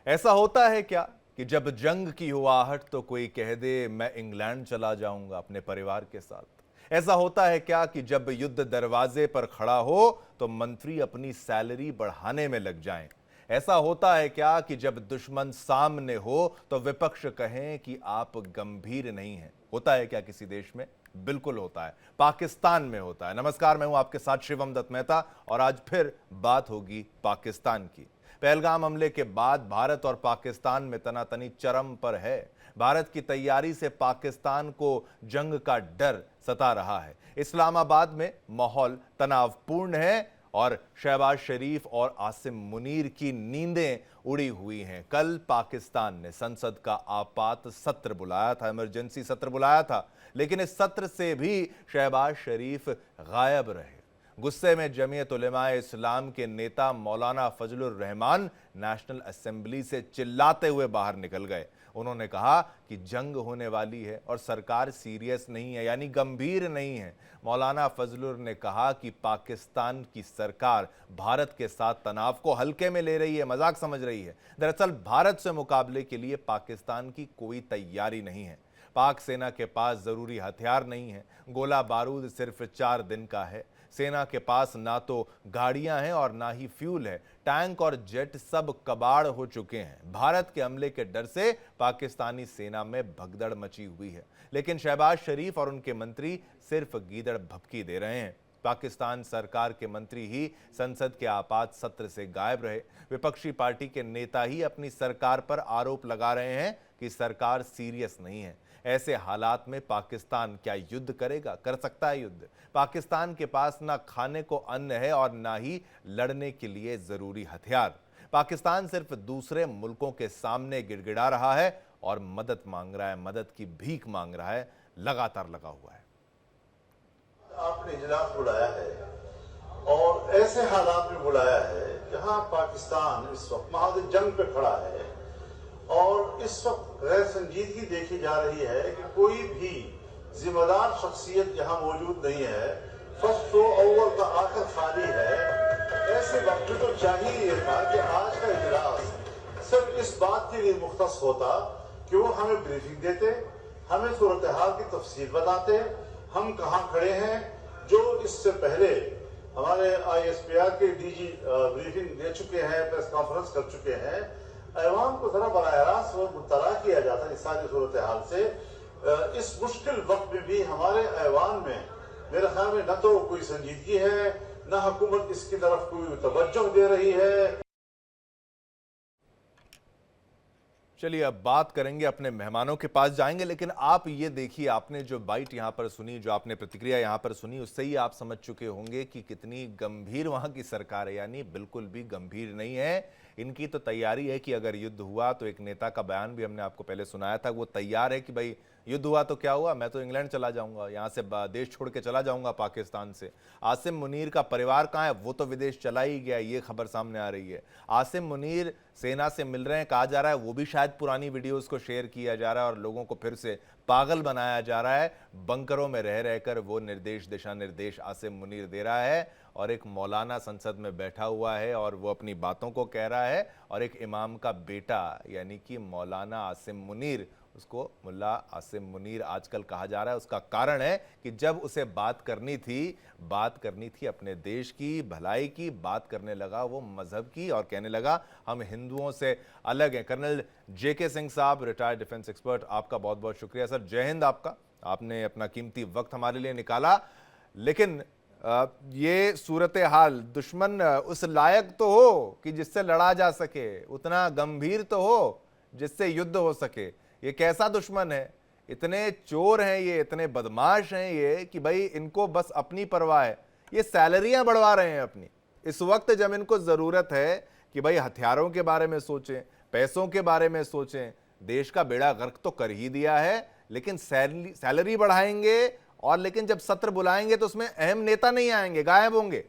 ऐसा होता है क्या कि जब जंग की हुआहट तो कोई कह दे मैं इंग्लैंड चला जाऊंगा अपने परिवार के साथ। ऐसा होता है क्या कि जब युद्ध दरवाजे पर खड़ा हो तो मंत्री अपनी सैलरी बढ़ाने में लग जाएं। ऐसा होता है क्या कि जब दुश्मन सामने हो तो विपक्ष कहें कि आप गंभीर नहीं हैं। होता है क्या किसी देश में? बिल्कुल होता है, पाकिस्तान में होता है। नमस्कार, मैं हूं आपके साथ शिवम दत्त मेहता और आज फिर बात होगी पाकिस्तान की। पहलगाम हमले के बाद भारत और पाकिस्तान में तनातनी चरम पर है। भारत की तैयारी से पाकिस्तान को जंग का डर सता रहा है। इस्लामाबाद में माहौल तनावपूर्ण है और शहबाज शरीफ और आसिम मुनीर की नींदें उड़ी हुई हैं। कल पाकिस्तान ने संसद का आपात सत्र बुलाया था, इमरजेंसी सत्र बुलाया था, लेकिन इस सत्र से भी शहबाज शरीफ गायब रहे। गुस्से में जमीयत उलेमाए इस्लाम के नेता मौलाना फजलुर रहमान नेशनल असेंबली से चिल्लाते हुए बाहर निकल गए। उन्होंने कहा कि जंग होने वाली है और सरकार सीरियस नहीं है, यानी गंभीर नहीं है। मौलाना फजलुर ने कहा कि पाकिस्तान की सरकार भारत के साथ तनाव को हल्के में ले रही है, मजाक समझ रही है। दरअसल भारत से मुकाबले के लिए पाकिस्तान की कोई तैयारी नहीं है। पाक सेना के पास जरूरी हथियार नहीं है, गोला बारूद सिर्फ 4 दिन का है। सेना के पास ना तो गाड़ियां हैं और ना ही फ्यूल है। टैंक और जेट सब कबाड़ हो चुके हैं। भारत के हमले के डर से पाकिस्तानी सेना में भगदड़ मची हुई है, लेकिन शहबाज शरीफ और उनके मंत्री सिर्फ गीदड़ भभकी दे रहे हैं। पाकिस्तान सरकार के मंत्री ही संसद के आपात सत्र से गायब रहे। विपक्षी पार्टी के नेता ही अपनी सरकार पर आरोप लगा रहे हैं कि सरकार सीरियस नहीं है। ऐसे हालात में पाकिस्तान क्या युद्ध करेगा? कर सकता है युद्ध? पाकिस्तान के पास ना खाने को अन्न है और ना ही लड़ने के लिए जरूरी हथियार। पाकिस्तान सिर्फ दूसरे मुल्कों के सामने गिड़गिड़ा रहा है और मदद मांग रहा है, मदद की भीख मांग रहा है, लगातार लगा हुआ है। आपने इजलास बुलाया है और ऐसे हालात में बुलाया है जहां पाकिस्तान इस वक्त महाद जंग पे खड़ा है और इस वक्त गैर संजीदगी देखी जा रही है कि कोई भी जिम्मेदार शख्सियत यहाँ मौजूद नहीं है। फर्स्ट तो अव्वल का आखिर खाली है। ऐसे वक्त में तो चाहिए ये था कि आज का इजलास सिर्फ इस बात के लिए मुख्तस होता कि वो हमें ब्रीफिंग देते, हमें सूरत हाल की तफसील बताते, हम कहाँ खड़े हैं। जो इससे पहले हमारे ISPR के DG ब्रीफिंग दे चुके हैं, प्रेस कॉन्फ्रेंस कर चुके हैं, ऐवान को जरा बराह रास्त मुत्तला किया जाता इस सारी सूरत हाल से। इस मुश्किल वक्त में भी हमारे ऐवान में मेरे ख्याल में न तो कोई संजीदगी है, न हुकूमत इसकी तरफ कोई तवज्जो दे रही है। चलिए अब बात करेंगे, अपने मेहमानों के पास जाएंगे, लेकिन आप ये देखिए, आपने जो बाइट यहाँ पर सुनी, जो आपने प्रतिक्रिया यहाँ पर सुनी, उससे ही आप समझ चुके होंगे कि कितनी गंभीर वहाँ की सरकार है। यानी बिल्कुल भी गंभीर नहीं है। इनकी तो तैयारी है कि अगर युद्ध हुआ तो एक नेता का बयान भी हमने आपको पहले सुनाया था, वो तैयार है कि भाई युद्ध हुआ तो क्या हुआ, मैं तो इंग्लैंड चला जाऊंगा, यहाँ से देश छोड़ के चला जाऊंगा पाकिस्तान से। आसिम मुनीर का परिवार कहाँ है? वो तो विदेश चला ही गया, ये खबर सामने आ रही है। आसिम मुनीर सेना से मिल रहे हैं, कहा जा रहा है, वो भी शायद पुरानी वीडियोस को शेयर किया जा रहा है और लोगों को फिर से पागल बनाया जा रहा है। बंकरों में रह रहकर वो दिशा निर्देश आसिम मुनीर दे रहा है और एक मौलाना संसद में बैठा हुआ है और वो अपनी बातों को कह रहा है और एक इमाम का बेटा यानी कि मौलाना आसिम मुनीर, उसको मुल्ला आसिम मुनीर आजकल कहा जा रहा है। उसका कारण है कि जब उसे बात करनी थी अपने देश की भलाई की, बात करने लगा वो मजहब की और कहने लगा हम हिंदुओं से अलग हैं। कर्नल JK सिंह साहब, रिटायर्ड डिफेंस एक्सपर्ट, आपका बहुत बहुत शुक्रिया सर। जय हिंद आपका, आपने अपना कीमती वक्त हमारे लिए निकाला। लेकिन ये सूरत हाल, दुश्मन उस लायक तो हो कि जिससे लड़ा जा सके, उतना गंभीर तो हो जिससे युद्ध हो सके। ये कैसा दुश्मन है? इतने चोर हैं ये, इतने बदमाश हैं ये कि भाई इनको बस अपनी परवाह है। ये सैलरियां बढ़वा रहे हैं अपनी, इस वक्त जब इनको जरूरत है कि भाई हथियारों के बारे में सोचें, पैसों के बारे में सोचें। देश का बेड़ा गर्क तो कर ही दिया है, लेकिन सैलरी बढ़ाएंगे और लेकिन जब सत्र बुलाएंगे तो उसमें अहम नेता नहीं आएंगे, गायब होंगे।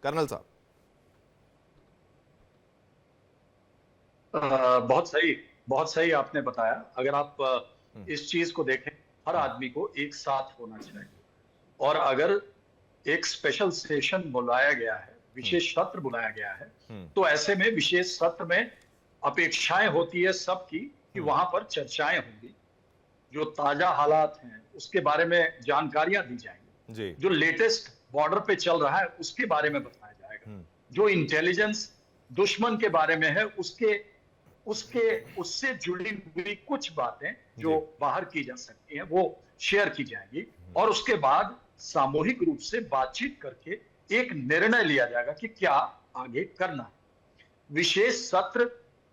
कर्नल साहब। बहुत सही आपने बताया। अगर आप इस चीज को देखें, हर आदमी को एक साथ होना चाहिए और अगर एक स्पेशल सेशन बुलाया गया है विशेष सत्र बुलाया गया है, तो ऐसे में विशेष सत्र में अपेक्षाएं होती है सबकी कि वहां पर चर्चाएं होंगी, जो ताजा हालात हैं उसके बारे में जानकारियां दी जाएंगी, जी। जो लेटेस्ट बॉर्डर पे चल रहा है उसके बारे में बताया जाएगा, जो इंटेलिजेंस दुश्मन के बारे में है उससे जुड़ी हुई कुछ बातें जो बाहर की जा सकती हैं वो शेयर की जाएंगी, और उसके बाद सामूहिक रूप से बातचीत करके एक निर्णय लिया जाएगा कि क्या आगे करना है। विशेष सत्र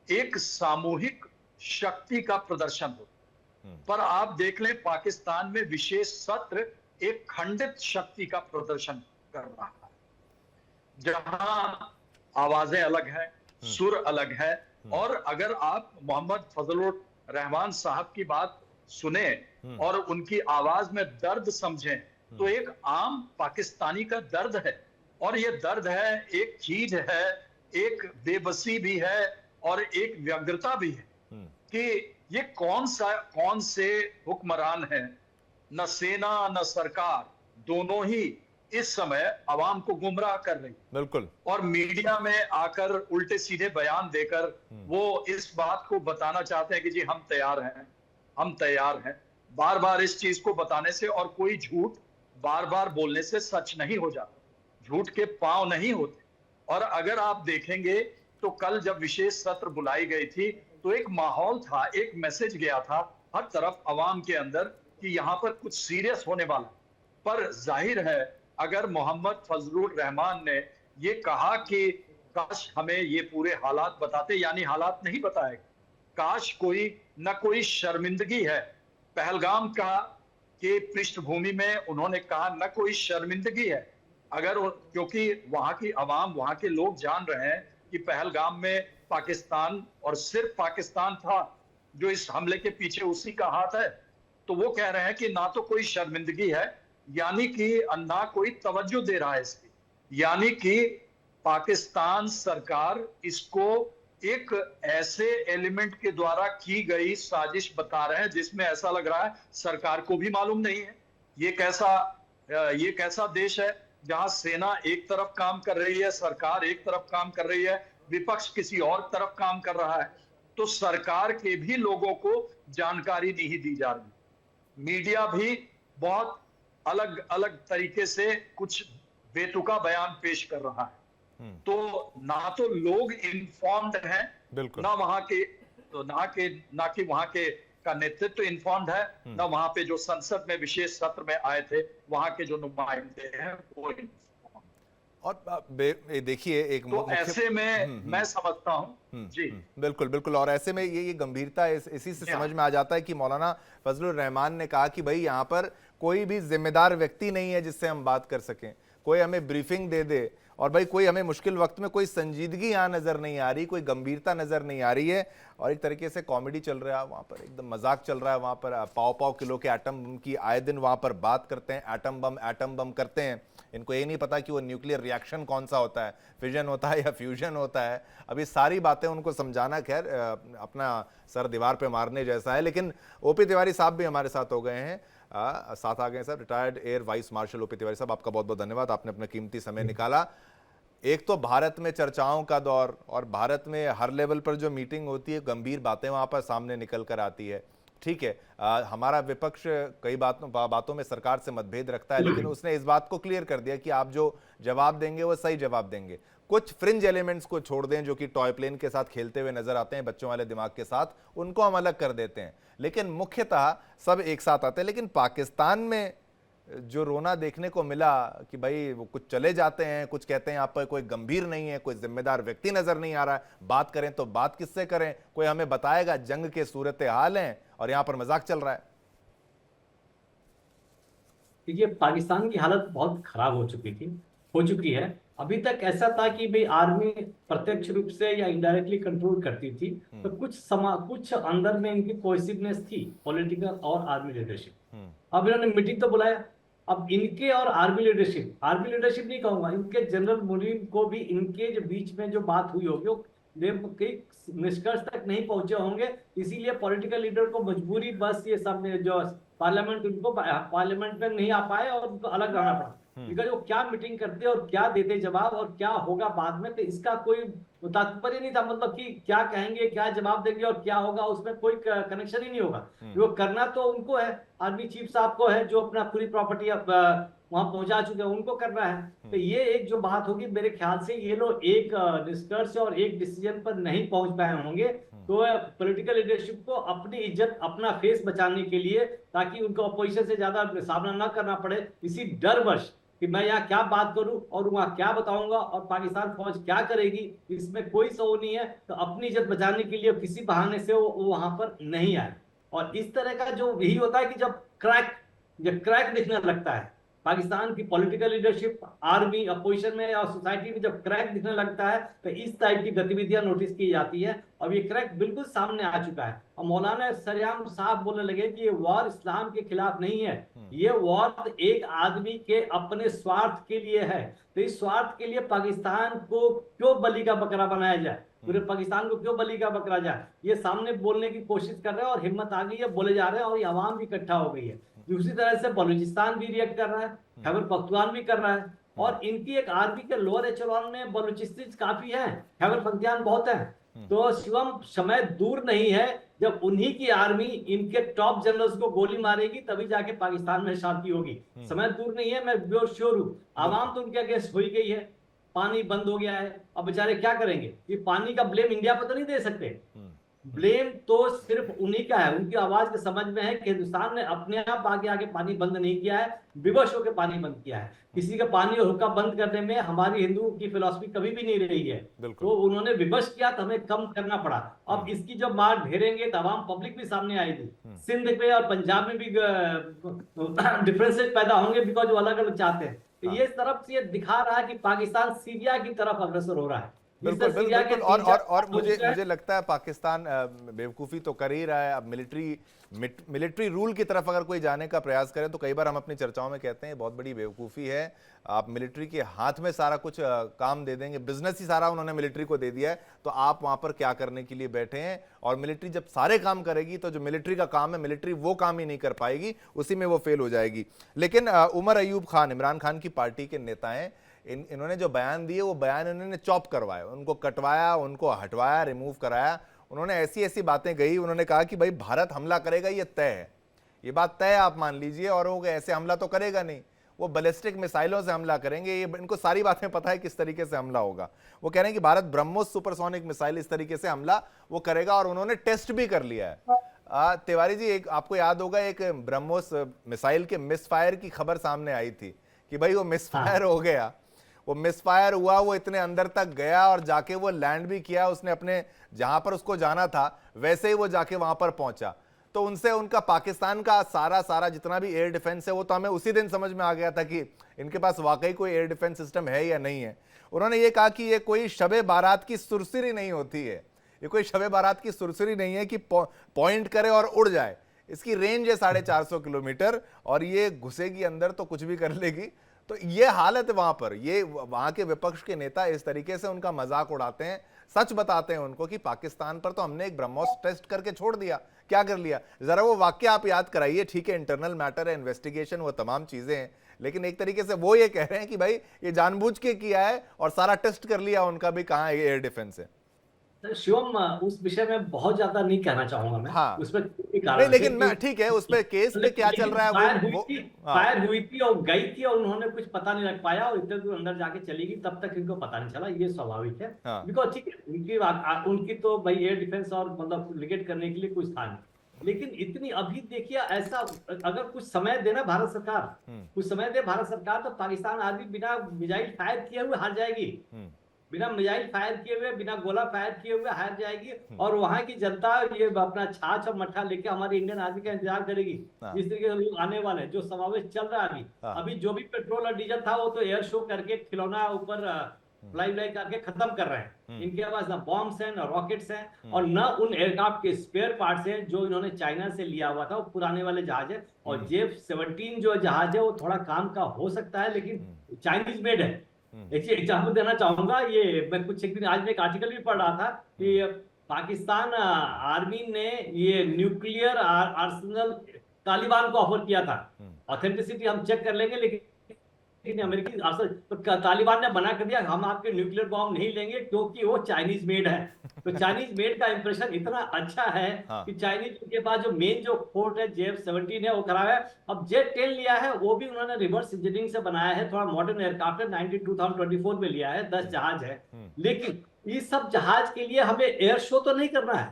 एक सामूहिक शक्ति का प्रदर्शन होता है, पर आप देख लें पाकिस्तान में विशेष सत्र एक खंडित शक्ति का प्रदर्शन कर रहा है, जहां आवाजें अलग है, सुर अलग है, और अगर आप मोहम्मद फजलुर रहमान साहब की बात सुने और उनकी आवाज में दर्द समझें तो एक आम पाकिस्तानी का दर्द है, और ये दर्द है, एक चीज है, एक बेबसी भी है और एक व्यग्रता भी है कि ये कौन से हुक्मरान हैं, न सेना न सरकार, दोनों ही इस समय अवाम को गुमराह कर रही है। बिल्कुल। और मीडिया में आकर उल्टे सीधे बयान देकर वो इस बात को बताना चाहते हैं कि जी हम तैयार हैं। बार बार इस चीज को बताने से और कोई झूठ बार बार बोलने से सच नहीं हो जाता, झूठ के पांव नहीं होते। और अगर आप देखेंगे तो कल जब विशेष सत्र बुलाई गई थी तो एक माहौल था, एक मैसेज गया था हर तरफ अवाम के अंदर कि यहाँ पर कुछ सीरियस होने वाला। पर जाहिर है अगर मोहम्मद फजलुर रहमान ने ये कहा कि काश हमें ये पूरे हालात बताते, यानी हालात नहीं बताए, काश कोई शर्मिंदगी है पहलगाम का के पृष्ठभूमि में, उन्होंने कहा न कोई शर्मिंदगी है, अगर क्योंकि वहां की आवाम, वहां के लोग जान रहे हैं कि पहलगाम में पाकिस्तान और सिर्फ पाकिस्तान था जो इस हमले के पीछे उसी का हाथ है, तो वो कह रहे हैं कि ना तो कोई शर्मिंदगी है, यानी कि ना कोई तवज्जो दे रहा है इसकी, यानी कि पाकिस्तान सरकार इसको एक ऐसे एलिमेंट के द्वारा की गई साजिश बता रहे हैं जिसमें ऐसा लग रहा है सरकार को भी मालूम नहीं है ये कैसा देश है जहां सेना एक तरफ काम कर रही है, सरकार एक तरफ काम कर रही है, विपक्ष किसी और तरफ काम कर रहा है। तो सरकार के भी लोगों को जानकारी नहीं दी जा रही, मीडिया भी बहुत अलग अलग तरीके से कुछ बेतुका बयान पेश कर रहा है। तो ना तो लोग इन्फॉर्म्ड हैं, ना वहां के तो ना कि वहां के का नेतृत्व इन्फॉर्म्ड है, ना वहां पे जो संसद में विशेष सत्र में आए थे वहां के जो नुमाइंदे हैं वो इन्फॉर्म्ड। और देखिए एक तो ऐसे में मैं समझता हूं जी बिल्कुल बिल्कुल, और ऐसे में ये गंभीरता इसी से समझ में आ जाता है कि मौलाना फजलुर रहमान ने कहा कि भाई यहाँ पर कोई भी जिम्मेदार व्यक्ति नहीं है जिससे हम बात कर सकें, कोई हमें ब्रीफिंग दे दे, और भाई कोई हमें मुश्किल वक्त में कोई संजीदगी यहाँ नजर नहीं आ रही, कोई गंभीरता नजर नहीं आ रही है, और एक तरीके से कॉमेडी चल रहा है वहाँ पर, एकदम मजाक चल रहा है वहाँ पर। पाव किलो के एटम बम की आए दिन वहाँ पर बात करते हैं, एटम बम करते हैं, इनको ये नहीं पता कि वो न्यूक्लियर रिएक्शन कौन सा होता है, फिजन होता है या फ्यूजन होता है। अब ये सारी बातें उनको समझाना खैर अपना सर दीवार पे मारने जैसा है। लेकिन ओपी तिवारी साहब भी हमारे साथ हो गए हैं, साथ आ गए sir, retired air vice marshal OP Tiwari साहब, आपका बहुत बहुत धन्यवाद, आपने अपना कीमती समय निकाला। एक तो भारत में चर्चाओं का दौर, और भारत में हर लेवल पर जो मीटिंग होती है गंभीर बातें वहाँ पर सामने निकल कर आती है। ठीक है, हमारा विपक्ष कई बातों में सरकार से मतभेद रखता है, लेकिन उसने इस बात को क्लियर कर दिया कि आप जो जवाब देंगे वो सही जवाब देंगे। कुछ फ्रिंज एलिमेंट्स को छोड़ दें जो कि टॉय प्लेन के साथ खेलते हुए नजर आते हैं, बच्चों वाले दिमाग के साथ, उनको हम अलग कर देते हैं, लेकिन मुख्यतः सब एक साथ आते हैं। लेकिन पाकिस्तान में जो रोना देखने को मिला कि भाई वो कुछ चले जाते हैं, कुछ कहते हैं आप पर कोई गंभीर नहीं है, कोई जिम्मेदार व्यक्ति नजर नहीं आ रहा है, बात करें तो बात किससे करें, कोई हमें बताएगा जंग के सूरत हाल हैं, और यहां पर मजाक चल रहा है। देखिए पाकिस्तान की हालत बहुत खराब हो चुकी है। अभी तक ऐसा था कि भाई आर्मी प्रत्यक्ष रूप से या इनडायरेक्टली कंट्रोल करती थी, तो कुछ अंदर में इनकी कोहेसिवनेस थी, पॉलिटिकल और आर्मी लीडरशिप। अब इन्होंने मीटिंग तो बुलाया, अब इनके और आर्मी लीडरशिप नहीं कहूंगा, इनके जनरल मुनीम को भी इनके जो बीच में जो बात हुई होगी निष्कर्ष तक नहीं पहुंचे होंगे, इसीलिए पॉलिटिकल लीडर को मजबूरी बस ये सब जो पार्लियामेंट में नहीं आ पाए और उनको अलग रहना पड़ा। बिकॉज वो क्या मीटिंग करते और क्या देते जवाब और क्या होगा बाद में, तो इसका कोई तात्पर्य नहीं था। मतलब कि क्या कहेंगे, क्या जवाब देंगे और क्या होगा, उसमें कोई कनेक्शन ही नहीं होगा। वो करना तो उनको है, आर्मी चीफ साहब को है, जो अपना पूरी प्रॉपर्टी अब वहां पहुंचा चुके हैं, उनको करना है। तो ये एक जो बात होगी, मेरे ख्याल से ये लोग एक निष्कर्ष और एक डिसीजन पर नहीं पहुंच पाए होंगे। तो पॉलिटिकल लीडरशिप को अपनी इज्जत, अपना फेस बचाने के लिए, ताकि उनको अपोजिशन से ज्यादा सामना ना करना पड़े, इसी डरवश कि मैं यहाँ क्या बात करूं और वहां क्या बताऊंगा और पाकिस्तान फौज क्या करेगी, इसमें कोई सो नहीं है। तो अपनी इज्जत बचाने के लिए किसी बहाने से वो वहां पर नहीं आए। और इस तरह का जो यही होता है कि जब क्रैक दिखने लगता है, पाकिस्तान की पॉलिटिकल लीडरशिप, आर्मी, अपोजिशन में और सोसाइटी में जब क्रैक दिखने लगता है, तो इस टाइप की गतिविधियां नोटिस की जाती है। और ये क्रैक बिल्कुल सामने आ चुका है। और मौलाना सरेआम साहब बोलने लगे कि ये वॉर इस्लाम के खिलाफ नहीं है, ये वॉर एक आदमी के अपने स्वार्थ के लिए है। तो इस स्वार्थ के लिए पाकिस्तान को क्यों बलि का बकरा बनाया जाए, पूरे पाकिस्तान को क्यों बलि का बकरा जाए, ये सामने बोलने की कोशिश कर रहे हैं और हिम्मत आ गई है, बोले जा रहे हैं और ये आवाम भी इकट्ठा हो गई है। दूसरी तरह से बलूचिस्तान भी रिएक्ट कर रहा है, खैबर पख्तूनख्वा भी कर रहा है। और इनकी एक आर्मी के लोअर एचेलॉन में बलूचिस्तान काफी है, खैबर पख्तूनख्वा बहुत है। तो शिवम, समय दूर नहीं है जब उन्हीं की आर्मी इनके टॉप जनरल्स को गोली मारेगी, तभी जाके पाकिस्तान में शांति होगी। समय दूर नहीं है, मैं श्योर हूँ। आवाम तो उनके अगेंस्ट हो ही गई है, पानी बंद हो गया है, अब बेचारे क्या करेंगे। ये पानी का ब्लेम इंडिया पर तो नहीं दे सकते, ब्लेम तो सिर्फ उन्हीं का है। उनकी आवाज के समझ में है कि हिंदुस्तान ने अपने आप आगे आगे पानी बंद नहीं किया है, विवश होकर पानी बंद किया है। किसी का पानी और हुक्का बंद करने में हमारी हिंदू की फिलॉसफी कभी भी नहीं रही है। तो उन्होंने विवश किया तो हमें कम करना पड़ा। अब इसकी जब मार ढेरेंगे तो आवाम पब्लिक भी सामने आएगी। सिंध पे और पंजाब में भी डिफरेंसेस पैदा होंगे, बिकॉज वो अलग अलग चाहते हैं। तो ये तरफ से ये दिखा रहा है कि पाकिस्तान सीरिया की तरफ अग्रसर हो रहा है। बिल्कुल बिल्कुल। और मुझे लगता है पाकिस्तान बेवकूफ़ी तो कर ही रहा है। अब मिलिट्री रूल की तरफ अगर कोई जाने का प्रयास करे, तो कई बार हम अपनी चर्चाओं में कहते हैं बहुत बड़ी बेवकूफ़ी है। आप मिलिट्री के हाथ में सारा कुछ काम दे देंगे, बिजनेस ही सारा उन्होंने मिलिट्री को दे दिया है, तो आप वहाँ पर क्या करने के लिए बैठे हैं। और मिलिट्री जब सारे काम करेगी तो जो मिलिट्री का काम है, मिलिट्री वो काम ही नहीं कर पाएगी, उसी में वो फेल हो जाएगी। लेकिन उमर अयूब खान, इमरान खान की पार्टी के नेता हैं, इन्होंने जो बयान दिए वो बयान इन्होंने चॉप करवाया, उनको कटवाया, उनको हटवाया, रिमूव कराया। उन्होंने ऐसी ऐसी बातें कही। उन्होंने कहा कि भाई भारत हमला करेगा, ये तय है, ये बात तय है, आप मान लीजिए। और वो ऐसे हमला तो करेगा नहीं, वो बैलिस्टिक मिसाइलों से हमला करेंगे। ये इनको सारी बातें पता है किस तरीके से हमला होगा। वो कह रहे हैं कि भारत ब्रह्मोस सुपरसोनिक मिसाइल इस तरीके से हमला वो करेगा, और उन्होंने टेस्ट भी कर लिया है। तिवारी जी, एक आपको याद होगा एक ब्रह्मोस मिसाइल के मिसफायर की खबर सामने आई थी कि भाई वो मिसफायर हो गया, वो मिसफायर हुआ, वो इतने अंदर तक गया और जाके वो लैंड भी किया। उसने अपने जहां पर उसको जाना था वैसे ही वो जाके वहां पर पहुंचा। तो उनसे उनका पाकिस्तान का सारा जितना भी एयर डिफेंस है, वो तो हमें उसी दिन समझ में आ गया था कि इनके पास वाकई कोई एयर डिफेंस सिस्टम है या नहीं है। उन्होंने ये कहा कि ये कोई शबे बारात की सुरसरी नहीं होती है, ये कोई शबे बारात की सुरसरी नहीं है कि पॉइंट करे और उड़ जाए। इसकी रेंज है 450 किलोमीटर, और ये घुसेगी अंदर तो कुछ भी कर लेगी। तो ये हालत है वहां पर। ये वहां के विपक्ष के नेता इस तरीके से उनका मजाक उड़ाते हैं, सच बताते हैं उनको कि पाकिस्तान पर तो हमने एक ब्रह्मोस टेस्ट करके छोड़ दिया, क्या कर लिया। जरा वो वाक्य आप याद कराइए। ठीक है, इंटरनल मैटर है, इन्वेस्टिगेशन, वो तमाम चीजें हैं, लेकिन एक तरीके से वो ये कह रहे हैं कि भाई ये जानबूझ के किया है और सारा टेस्ट कर लिया उनका भी, कहाँ एयर डिफेंस है। शिवम, उस विषय में बहुत ज्यादा नहीं कहना चाहूंगा मैं। हाँ, उसमें नहीं, लेकिन मैं ठीक है, उस पे केस पे क्या चल रहा है वो फायर हुई थी और गई थी और उन्होंने कुछ पता नहीं लग पाया, और इतने दूर अंदर जाके चली गई, तब तक इनको पता नहीं चला। ये स्वाभाविक है, बिकॉज ठीक है उनकी तो भाई एयर डिफेंस और मतलब लिगेट करने के लिए कुछ था नहीं। लेकिन इतनी अभी देखिए, ऐसा अगर कुछ समय देना भारत सरकार, कुछ समय दे भारत सरकार, तो पाकिस्तान आर्मी बिना मिसाइल फायर किए हुए हार जाएगी, बिना मिसाइल फायर किए हुए, बिना गोला फायर किए हुए हार जाएगी। और वहां की जनता ये अपना छाछ और मट्ठा लेके हमारी इंडियन आर्मी का इंतजार करेगी। जिस तरीके से लोग आने वाले, जो समावेश चल रहा है अभी जो भी पेट्रोल और डीजल था वो तो एयर शो करके खिलौना ऊपर फ्लाई करके खत्म कर रहे हैं। इनके पास ना बॉम्ब्स हैं, ना रॉकेट्स हैं, और ना उन एयरक्राफ्ट के स्पेयर पार्ट्स हैं जो इन्होंने चाइना से लिया हुआ था, वो पुराने वाले जहाज है। और J-17 जो जहाज है वो थोड़ा काम का हो सकता है, लेकिन चाइनीज मेड है। एक एग्जाम्पल देना चाहूंगा, ये मैं कुछ एक दिन आज में एक आर्टिकल भी पढ़ रहा था कि पाकिस्तान आर्मी ने ये न्यूक्लियर आर्सेनल तालिबान को ऑफर किया था। ऑथेंटिसिटी हम चेक कर लेंगे, लेकिन लेकिन अमेरिकी तो तालिबान ने मना कर दिया हम आपके न्यूक्लियर बॉम्ब नहीं लेंगे क्योंकि वो चाइनीज मेड है। तो चाइनीज मेड का इंप्रेशन इतना अच्छा है हाँ। कि चाइनीज के पास जो मेन जो फोर्ट है JF-17 है वो खराब है। अब J-10 लिया है, वो भी उन्होंने रिवर्स इंजीनियरिंग से बनाया है, थोड़ा मॉडर्न एयरक्राफ्ट है, 2024 में लिया है, 10 जहाज है। लेकिन इस सब जहाज के लिए हमें एयर शो तो नहीं करना है,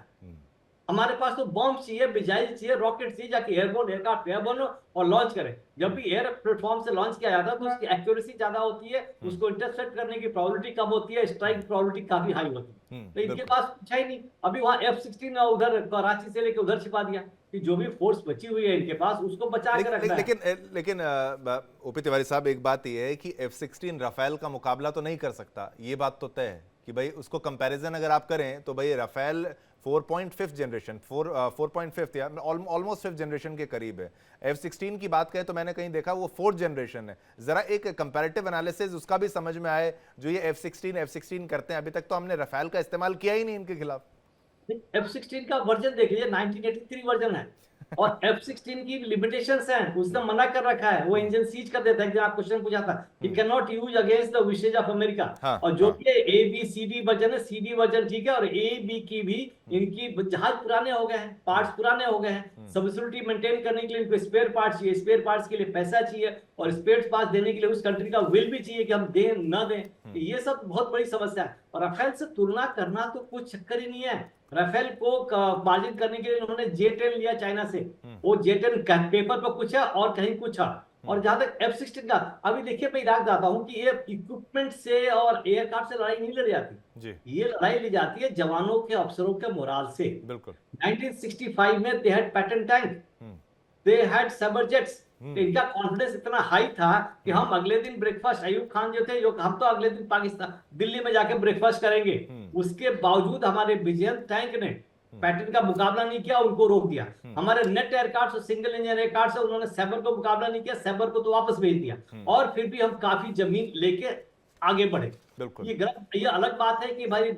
हमारे पास तो बॉम्ब चाहिए, मिसाइल चाहिए, रॉकेट चाहिए, जाके एयरबोर्न एयरक्राफ्ट एयरबोर्न और लॉन्च करें। जब भी एयर प्लेटफॉर्म से लॉन्च किया जाता है तो उसकी एक्यूरेसी ज्यादा होती है, उसको इंटरसेप्ट करने की प्रोबेबिलिटी कम होती है, स्ट्राइक प्रोबेबिलिटी काफी हाई होती है। तो इनके पास कुछ है ही नहीं। अभी वहां F-16 उधर कराची से लेके उधर छिपा दिया कि जो भी फोर्स बची हुई है इनके पास उसको बचा के रखना है। लेकिन ओपी तिवारी साहब, एक बात यह है कि F-16 राफेल का मुकाबला तो नहीं कर सकता, ये बात तो तय है कि भाई उसको कंपैरिजन अगर आप करें तो भाई राफेल 4.5 जनरेशन 4.5 या ऑलमोस्ट 5th जनरेशन के करीब है। F-16 की बात करें तो मैंने कहीं देखा वो 4th जनरेशन है। जरा एक कंपैरेटिव एनालिसिस उसका भी समझ में आए, जो ये F-16 करते हैं। अभी तक तो हमने राफेल का इस्तेमाल किया ही नहीं इनके खिलाफ। F-16 का वर्जन देख लीजिए, 1983 वर्जन है और F-16 की लिमिटेशंस हैं, उसने मना कर रखा है, वो इंजन सीज कर देता है। आप क्वेश्चन पूछा था कि can not use against the wishes of America. और जो भी A-B-C-D वर्जन है, CD वर्जन ठीक है, और A-B की भी इनकी जहाज पुराने हो गए हैं, पार्ट्स पुराने हो गए हैं, सर्विसिबिलिटी मेंटेन करने के लिए इनको स्पेयर पार्ट्स चाहिए, स्पेयर पार्ट्स के लिए पैसा चाहिए और स्पेयर पार्ट्स देने के लिए उस कंट्री का विल भी चाहिए कि हम दें न दें। ये सब बहुत बड़ी समस्या है और राफेल से तुलना करना तो कुछ चक्कर ही नहीं है। राफेल को मार्जिन करने के लिए उन्होंने J-10 लिया चाइना से, वो J-10 पेपर पर कुछ है और कहीं कुछ है। और जहां तक F-16 का, अभी देखिए मैं इराक जाता हूं कि ये इक्विपमेंट से और एयरक्राफ्ट से लड़ाई नहीं लड़ी जाती जी। ये लड़ाई ली जाती है जवानों के, अफसरों के मोराल से। बिल्कुल 1965 में they had Patton tank, they had सबर जेट्स। इनका कॉन्फिडेंस इतना हाई था कि हम अगले दिन ब्रेकफास्ट, अयूब खान जो थे, जो हम तो अगले दिन पाकिस्तान दिल्ली में जाके ब्रेकफास्ट करेंगे, उसके बावजूद हमारे विजयंत टैंक ने पैटर्न का मुकाबला नहीं किया, उनको रोक दिया। हमारे नेट एयरक्राफ्ट और सिंगल इंजन एयरक्राफ्ट से उन्होंने सैबर को मुकाबला नहीं किया, सैबर को तो वापस भेज दिया और फिर भी हम काफी जमीन लेके आगे बढ़े। ये अलग बात है कि भाई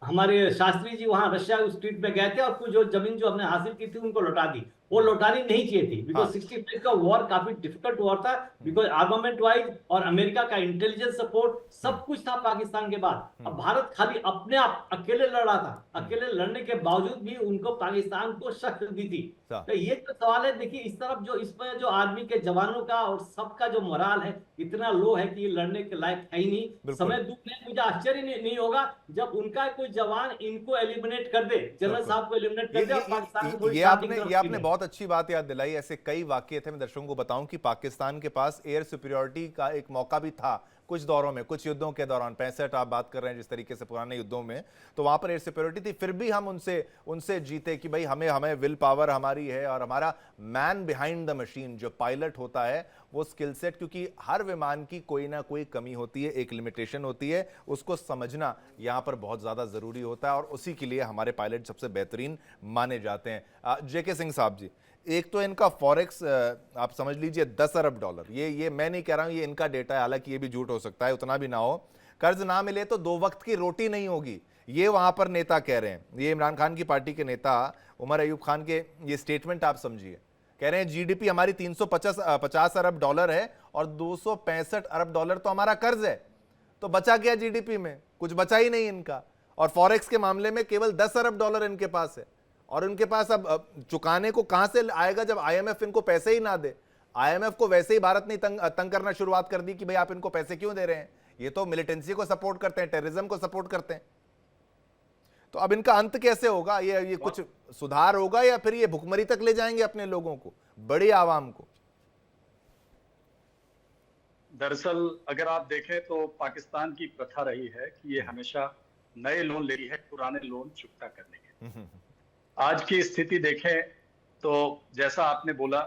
हमारे शास्त्री जी वहां रशिया उस ट्रीट में गए थे और कुछ जो जमीन जो हमने हासिल की थी उनको लौटा दी, वो लौटानी नहीं चाहिए थी। बिकॉज 65 का वॉर काफी डिफिकल्ट वॉर था, बिकॉज आर्मामेंट वाइज और अमेरिका का इंटेलिजेंस सपोर्ट सब कुछ था पाकिस्तान के बाद। अब भारत खाली अपने आप अकेले लड़ा था, अकेले लड़ने के बावजूद भी उनको पाकिस्तान को शक्ति दी थी। तो ये जो सवाल है, देखिए इस तरफ जो इसमें जो आर्मी के जवानों का और सबका जो मोराल है इतना लो है कि ये लड़ने के लायक है ही नहीं। समय दुख में मुझे आश्चर्य नहीं होगा जब उनका कोई जवान इनको एलिमिनेट कर दे, जनरल साहब को एलिमिनेट कर दे और पाकिस्तान को ये आपने बहुत अच्छी बात याद दिलाई। ऐसे कई वाकये थे, मैं दर्शकों को बताऊं कि पाकिस्तान के पास एयर सुपीरियरिटी का एक मौका भी था कुछ दौरों में, कुछ युद्धों के दौरान। 65 आप बात कर रहे हैं जिस तरीके से पुराने युद्धों में, तो वहां पर एयर सुपीरियरिटी थी, फिर भी हम उनसे जीते कि भाई हमें विल पावर हमारी है और हमारा मैन बिहाइंड द मशीन जो पायलट होता है वो स्किल सेट, क्योंकि हर विमान की कोई ना कोई कमी होती है, एक लिमिटेशन होती है, उसको समझना यहां पर बहुत ज्यादा जरूरी होता है और उसी के लिए हमारे पायलट सबसे बेहतरीन माने जाते हैं। जेके सिंह साहब जी, एक तो इनका फॉरेक्स आप समझ लीजिए 10 अरब डॉलर, ये मैं नहीं कह रहा हूं, ये इनका डेटा है, हालांकि ये भी झूठ हो सकता है, उतना भी ना हो। कर्ज ना मिले तो 2 वक्त की रोटी नहीं होगी, ये वहां पर नेता कह रहे हैं। ये इमरान खान की पार्टी के नेता उमर अयूब खान के ये स्टेटमेंट आप समझिए, कह रहे हैं जीडीपी हमारी 350 अरब डॉलर है और 265 अरब डॉलर तो हमारा कर्ज है, तो बचा गया जीडीपी में, कुछ बचा ही नहीं इनका। और फॉरेक्स के मामले में केवल 10 अरब डॉलर इनके पास है और उनके पास अब चुकाने को कहां से आएगा जब आईएमएफ इनको पैसे ही ना दे। आईएमएफ को वैसे ही भारत ने तंग करना शुरुआत कर दी कि भाई आप इनको पैसे क्यों दे रहे हैं, ये तो मिलिटेंसी को सपोर्ट करते हैं, टेररिज्म को सपोर्ट करते हैं। तो अब इनका अंत कैसे होगा? ये कुछ सुधार होगा या फिर ये भुखमरी तक ले जाएंगे अपने लोगों को, बड़ी आवाम को? दरअसल अगर आप देखें तो पाकिस्तान की प्रथा रही है कि ये हमेशा नए लोन ले रही है पुराने लोन चुकता करने के। आज की स्थिति देखें तो जैसा आपने बोला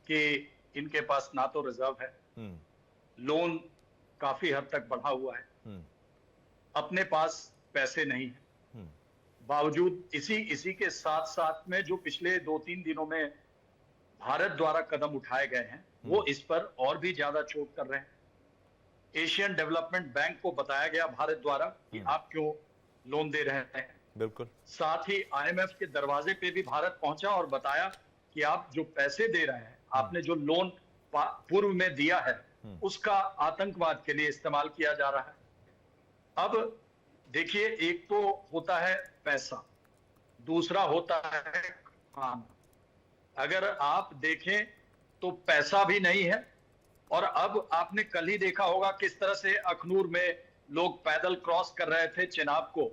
कि इनके पास ना तो रिजर्व है, लोन काफी हद तक बढ़ा हुआ है, अपने पास पैसे नहीं है, बावजूद इसी के साथ साथ में जो पिछले 2-3 दिनों में भारत द्वारा कदम उठाए गए हैं वो इस पर और भी ज्यादा चोट कर रहे हैं। एशियन डेवलपमेंट बैंक को बताया गया भारत द्वारा कि आप क्यों लोन दे रहे हैं, बिल्कुल। साथ ही आईएमएफ के दरवाजे पे भी भारत पहुंचा और बताया कि आप जो पैसे दे रहे हैं, आपने जो लोन पूर्व में दिया है उसका आतंकवाद के लिए इस्तेमाल किया जा रहा है। अब देखिए, एक तो होता है पैसा, दूसरा होता है खाना। अगर आप देखें तो पैसा भी नहीं है, और अब आपने कल ही देखा होगा किस तरह से अखनूर में लोग पैदल क्रॉस कर रहे थे चिनाब को।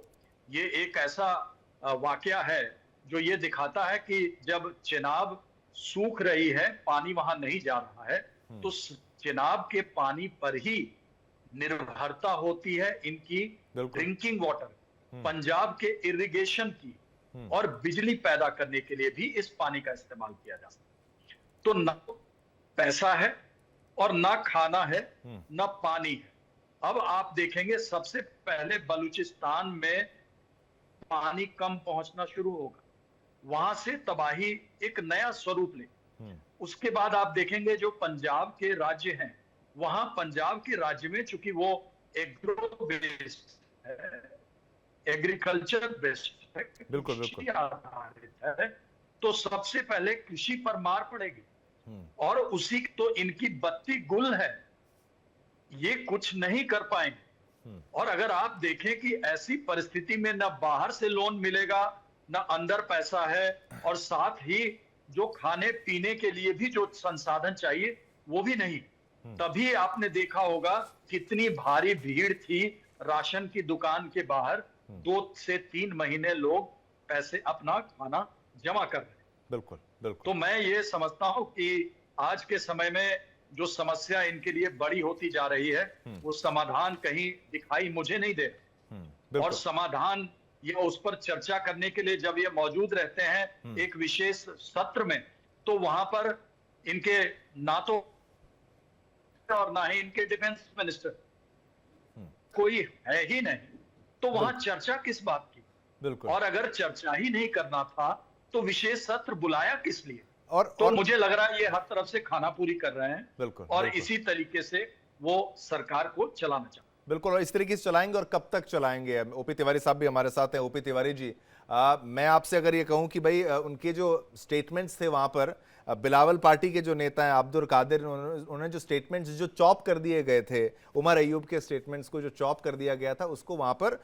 ये एक ऐसा वाकया है जो ये दिखाता है कि जब चिनाब सूख रही है, पानी वहां नहीं जा रहा है, तो चिनाब के पानी पर ही निर्भरता होती है इनकी ड्रिंकिंग वाटर, पंजाब के इरिगेशन की, और बिजली पैदा करने के लिए भी इस पानी का इस्तेमाल किया जा सकता है। तो ना पैसा है और ना खाना है, ना पानी है। अब आप देखेंगे सबसे पहले बलूचिस्तान में पानी कम पहुंचना शुरू होगा, वहां से तबाही एक नया स्वरूप ले। उसके बाद आप देखेंगे जो पंजाब के राज्य हैं, वहां पंजाब के राज्य में चूंकि वो एग्रो बेस्ड है, एग्रीकल्चर बेस्ड है, बिल्कुल कृषि आधारित है, तो सबसे पहले कृषि पर मार पड़ेगी। और उसी तो इनकी बत्ती गुल है, ये कुछ नहीं कर पाएंगे। और अगर आप देखें कि ऐसी परिस्थिति में ना बाहर से लोन मिलेगा, ना अंदर पैसा है, और साथ ही जो खाने पीने के लिए भी जो संसाधन चाहिए वो भी नहीं। तभी आपने देखा होगा कितनी भारी भीड़ थी राशन की दुकान के बाहर, 2 से 3 महीने लोग पैसे अपना खाना जमा कर रहे हैं। बिल्कुल बिल्कुल। तो मैं ये समझता हूं कि आज के समय में जो समस्या इनके लिए बड़ी होती जा रही है, वो समाधान कहीं दिखाई मुझे नहीं दे। और समाधान या उस पर चर्चा करने के लिए जब ये मौजूद रहते हैं एक विशेष सत्र में, तो वहां पर इनके ना तो और ना ही इनके डिफेंस मिनिस्टर कोई है ही नहीं, तो वहां चर्चा किस बात की? बिल्कुल। और अगर चर्चा ही नहीं करना था तो विशेष सत्र बुलाया किस लिए? तो और मुझे लग रहा है ये हर तरफ से खाना पूरी कर रहे हैं। बिल्कुल, और बिल्कुल। इसी तरीके से वो सरकार को चलाना चाहते हैं। बिल्कुल, और इस तरीके से चलाएंगे और कब तक चलाएंगे? ओपी तिवारी साहब भी हमारे साथ हैं। ओपी तिवारी जी, मैं आपसे अगर ये कहूं कि भाई उनके जो स्टेटमेंट्स थे वहां पर, बिलावल पार्टी के जो नेता हैं अब्दुल कादिर, उन्होंने जो स्टेटमेंट्स जो चॉप कर दिए गए थे, उमर अयूब के स्टेटमेंट्स को जो चॉप कर दिया गया था, उसको वहां पर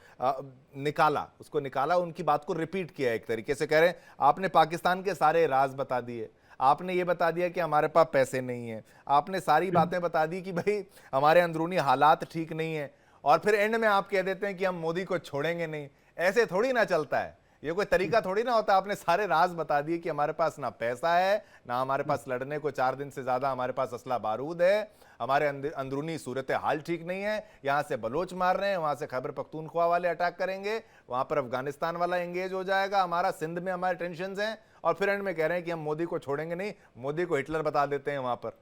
निकाला, उनकी बात को रिपीट किया। एक तरीके से कह रहे हैं आपने पाकिस्तान के सारे राज बता दिए, आपने ये बता दिया कि हमारे पास पैसे नहीं है, आपने सारी बातें बता दी कि भाई हमारे अंदरूनी हालात ठीक नहीं है, और फिर एंड में आप कह देते हैं कि हम मोदी को छोड़ेंगे नहीं। ऐसे थोड़ी ना चलता है, ये कोई तरीका थोड़ी ना होता। आपने सारे राज बता दिए कि हमारे पास ना पैसा है, ना हमारे पास लड़ने को 4 दिन से ज्यादा हमारे पास असला बारूद है, हमारे अंदरूनी सूरत हाल ठीक नहीं है, यहाँ से बलोच मार रहे हैं, वहां से खैबर पख्तूनख्वा वाले अटैक करेंगे, वहां पर अफगानिस्तान वाला एंगेज हो जाएगा, हमारा सिंध में हमारे टेंशन हैं, और फिर एंड में कह रहे हैं कि हम मोदी को छोड़ेंगे नहीं, मोदी को हिटलर बता देते हैं वहां पर।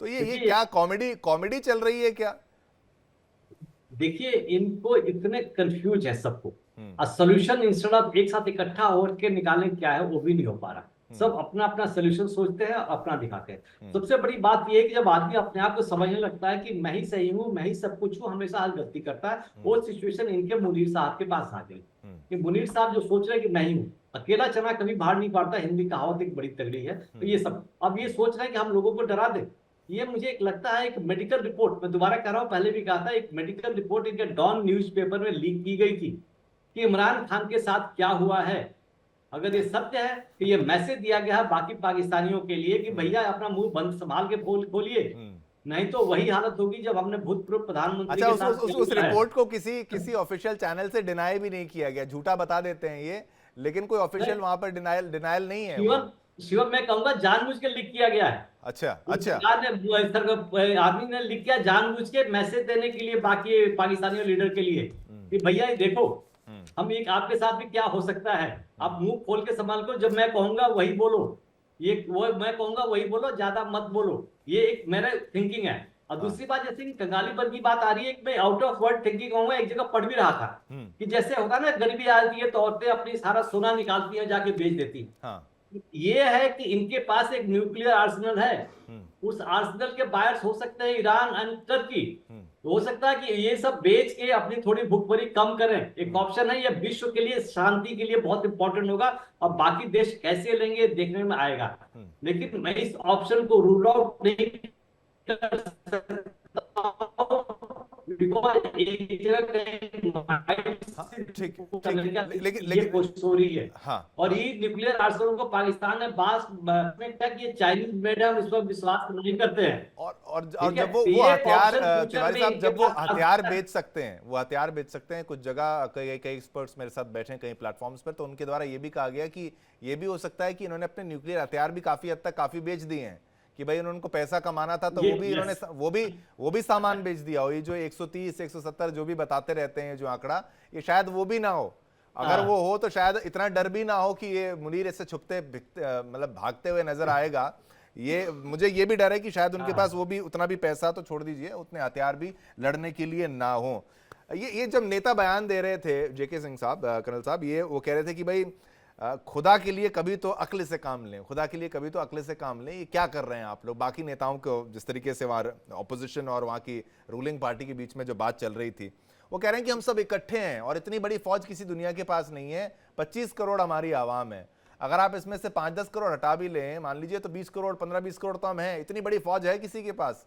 तो ये क्या कॉमेडी चल रही है क्या? देखिए, इनको इतने कंफ्यूज है सबको, सोल्यूशन इंस्टेड ऑफ एक साथ इकट्ठा होकर निकालने क्या है वो भी नहीं हो पा रहा। सब अपना अपना सोल्यूशन सोचते हैं, अपना दिखाते हैं। सबसे बड़ी बात ये है कि जब आदमी अपने आप को समझने लगता है कि मैं ही सही हूँ, मैं ही सब कुछ हूँ, हमेशा हर गलती करता है, वो सिचुएशन इनके मुनीर साहब के पास आ गई कि मुनीर साहब जो सोच रहे हैं कि मैं ही हूँ, अकेला चना कभी बाहर नहीं पड़ता, हिंदी कहावत एक बड़ी तगड़ी है। तो ये सब अब ये सोच रहे हैं कि हम लोगों को डरा दें। ये मुझे एक लगता है एक मेडिकल रिपोर्ट, मैं दोबारा कह रहा हूँ, पहले भी कहा था, एक मेडिकल रिपोर्ट इनके डॉन न्यूज़पेपर में लीक की गई थी कि इमरान खान के साथ क्या हुआ है। अगर ये सत्य है कि ये मैसेज दिया गया है बाकी पाकिस्तानियों के लिए कि भैया अपना मुंह बंद संभाल के खोलिए, नहीं तो वही हालत होगी जब हमने भूतपूर्व प्रधानमंत्री के साथ। उस रिपोर्ट को किसी ऑफिशियल चैनल से डिनाई भी नहीं किया गया, झूठा बता देते हैं ये, लेकिन कोई ऑफिशियल वहां पर डिनायल नहीं है। शिवम मैं कहूंगा जानबूझ के लीक किया गया है। अच्छा आदमी ने लिख किया जानबूझ के मैसेज देने के लिए बाकी पाकिस्तानी लीडर के लिए कि भैया ये देखो हम एक आपके साथ भी क्या हो सकता है, आप मुंह खोल के संभाल को, जब मैं कहूंगा वही बोलो, ये वो मैं कहूंगा वही बोलो, ज्यादा मत बोलो। ये एक मेरा थिंकिंग है। और दूसरी बात, जैसे कंगालीपन की बात आ रही है, मैं आउट ऑफ वर्ड थिंकिंग कहूंगा, एक जगह पढ़ भी रहा था कि जैसे होता है ना, गरीबी आती है तो औरतें अपनी सारा सोना निकालती है जाके बेच देती है। ये है कि इनके पास एक न्यूक्लियर आर्सेनल है, उस आर्सेनल के बायर्स हो सकते हैं ईरान एंड टर्की, हो सकता है कि ये सब बेच के अपनी थोड़ी भुखमरी कम करें। एक ऑप्शन है, ये विश्व के लिए शांति के लिए बहुत इंपॉर्टेंट होगा, और बाकी देश कैसे लेंगे देखने में आएगा। लेकिन मैं इस ऑप्शन को रूल आउट नहीं हाँ, ठीक करने का लेकिन ये लेकिन कोशिश हो रही है। हाँ और ये न्यूक्लियर आर्सेनल को पाकिस्तान ने बास में तक ये चाइनीज मेड है, हम इस पर विश्वास नहीं करते हैं। और ठीक है, जब तो वो ये हथियार ऑप्शन फ्यूचर तिवारी में साहब इनके जब वो पास आ हथियार सकता है। बेच सकते हैं, वो हथियार बेच सकते हैं कुछ जगह, कई कई एक्सपर्ट्स मेरे साथ बैठे हैं कई प्लेटफॉर्म्स पर, तो उनके द्वारा ये भी कहा गया कि ये भी हो सकता है कि इन्होंने अपने न्यूक्लियर हथियार भी काफी हद तक काफी बेच दिए हैं, कि भाई उनको पैसा कमाना था तो ये वो भी इन्होंने यस वो भी सामान बेच दिया हो। ये जो 130 170 जो भी बताते रहते हैं जो आंकड़ा, ये शायद वो भी ना हो। अगर वो हो तो शायद इतना डर भी ना हो कि ये मुनीर इससे छुपते मतलब भागते हुए नजर आएगा। ये मुझे ये भी डर है कि शायद उनके पास वो भी उतना भी पैसा तो छोड़ दीजिए, उतने हथियार भी लड़ने के लिए ना हो। ये जब नेता बयान दे रहे थे जेके सिंह साहब, कर्नल साहब, ये वो कह रहे थे कि भाई खुदा के लिए कभी तो अक्ल से काम लें, खुदा के लिए कभी तो अक्ल से काम लें। ये क्या कर रहे हैं आप लोग? बाकी नेताओं को जिस तरीके से वहाँ ऑपोजिशन और वहाँ की रूलिंग पार्टी के बीच में जो बात चल रही थी, वो कह रहे हैं कि हम सब इकट्ठे हैं और इतनी बड़ी फौज किसी दुनिया के पास नहीं है, 25 करोड़ हमारी आवाम है, अगर आप इसमें से 5-10 करोड़ हटा भी लें मान लीजिए तो 20 करोड़ 15-20 करोड़ तो हम हैं, इतनी बड़ी फौज है किसी के पास।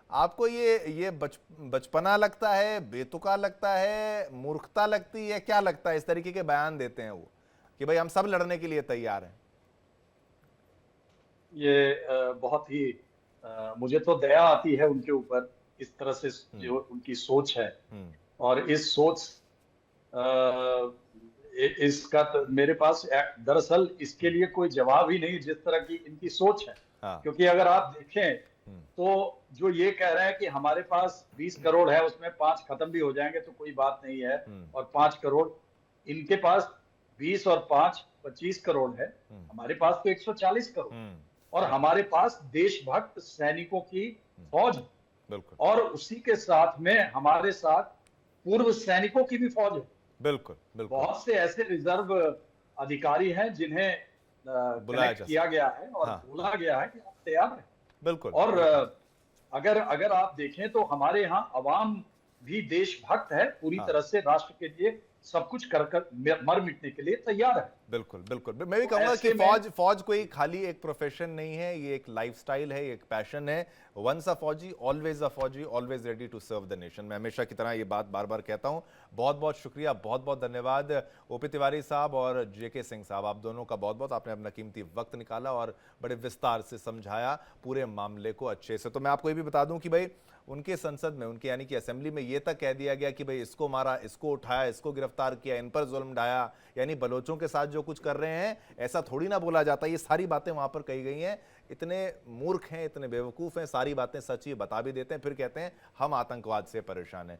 आपको ये बचपना लगता है, बेतुका लगता है, मूर्खता लगती है, क्या लगता है इस तरीके के बयान देते हैं वो कि भाई हम सब लड़ने के लिए तैयार हैं? ये बहुत ही मुझे तो दया आती है उनके ऊपर, इस तरह से जो उनकी सोच है। और इस सोच इसका तो मेरे पास दरअसल इसके लिए कोई जवाब ही नहीं, जिस तरह की इनकी सोच है। हाँ। क्योंकि अगर आप देखें तो जो ये कह रहे हैं कि हमारे पास 20 करोड़ है, उसमें 5 खत्म भी हो जाएंगे तो कोई बात नहीं है, और 5 करोड़ इनके पास, 20 और 5 25 करोड़ है, हमारे पास तो 140 करोड़, और हमारे पास देशभक्त सैनिकों की फौज है, बिल्कुल और उसी के साथ में हमारे साथ पूर्व सैनिकों की भी फौज है। बिल्कुल बिल्कुल बहुत से ऐसे रिजर्व अधिकारी हैं जिन्हें बुलाया कनेक्ट किया गया है और हाँ। बोला गया है कि आप तैयार हैं। बिल्कुल और अगर आप देखें तो हमारे यहाँ अवाम भी देशभक्त है, पूरी हाँ। तरह से राष्ट्र के लिए सब कुछ कर मर मिटने के लिए तैयार है। बिल्कुल बिल्कुल मैं भी कहूंगा कि ऐसे में फौज कोई खाली एक प्रोफेशन नहीं है, ये एक लाइफस्टाइल है, एक पैशन है। वंस अ फौजी ऑलवेज अ फौजी, always ready to serve the nation. मैं हमेशा की तरह ये बात बार बार कहता हूं। बहुत बहुत शुक्रिया, बहुत बहुत धन्यवाद ओपी तिवारी साहब और जेके सिंह साहब, आप दोनों का बहुत बहुत, आपने अपना कीमती वक्त निकाला और बड़े विस्तार से समझाया पूरे मामले को अच्छे से। तो मैं आपको ये भी बता दूं कि भाई उनके संसद में, उनके यानी कि असेंबली में ये तक कह दिया गया कि भाई इसको मारा, इसको उठाया, इसको गिरफ्तार किया, इन पर जुल्म ढाया, यानी बलोचों के साथ जो कुछ कर रहे हैं ऐसा थोड़ी ना बोला जाता। ये सारी बातें वहां पर कही गई हैं। इतने मूर्ख हैं, इतने बेवकूफ हैं, सारी बातें सच ही बता भी देते हैं, फिर कहते हैं हम आतंकवाद से परेशान हैं।